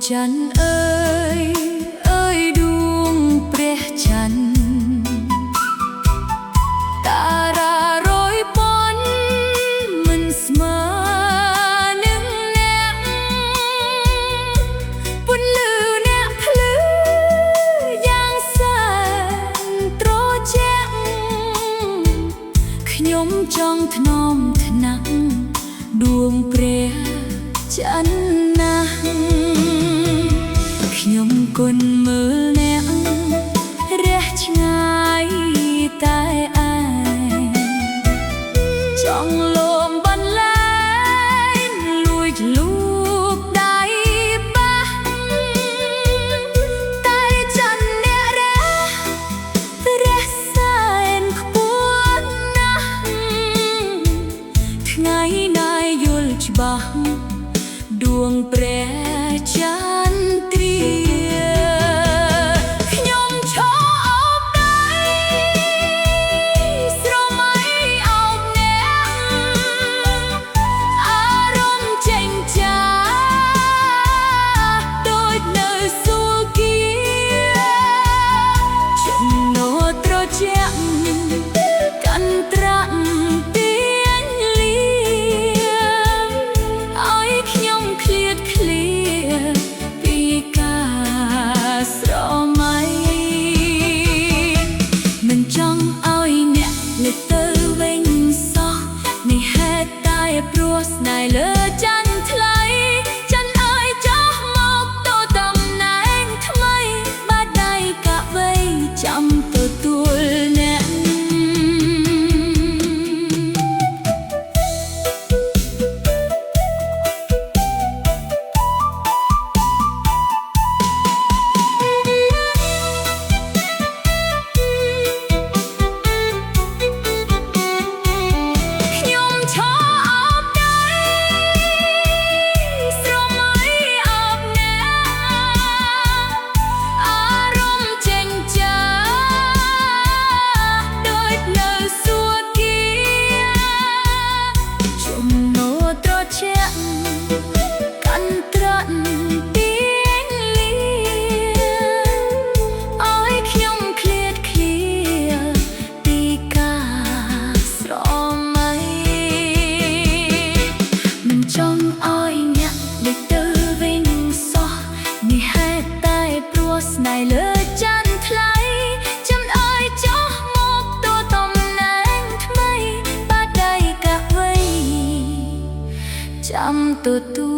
จันทร์เอ้ยดวงเปรยจันทร์ตาราโรยปนมันเสมอหนึ่งแนกปุ่นลือแนกพลือย่างแสนโตรแจ้งขยมจองถนอมถนังดวงเปรยจันทร์นะខ្ញុំគុណមើលអ្នករះឆ្ងាយតែឯងចង់លំបន្លែងលួចលូកដៃប៉ះតែច័ន្ទអ្នករះសែនខ្ពស់ណាស់ថ្ងៃណាយយល់ច្បាស់ដួងព្រះច័ន្ទទ្រាខ្ញុំឈរអោបដៃស្រមៃអោបអ្នកអារម្មណ៍ចេញចាដូចនៅសួគ៌ចំណូលត្រជាក់កាន់ត្រាក់ទៀងលៀឲ្យខ្ញុំឃ្លាតឃ្លាពីការស្រមៃមិនចង់ឲ្យអ្នកលើកទៅវិញសោះនេះហេតុតែព្រោះស្នេហ៍លើច័ន្ទថ្លៃច័ន្ទអើយចោះមកតតំណែងថ្មីបាត់ដៃកាក់វៃចាំទទួលអ្នកស្នេហ៍លើច័ន្ទថ្លៃចាំអើយចោះមកតតំណែងថ្មីបាត់ដៃកាក់វៃចាំទទួល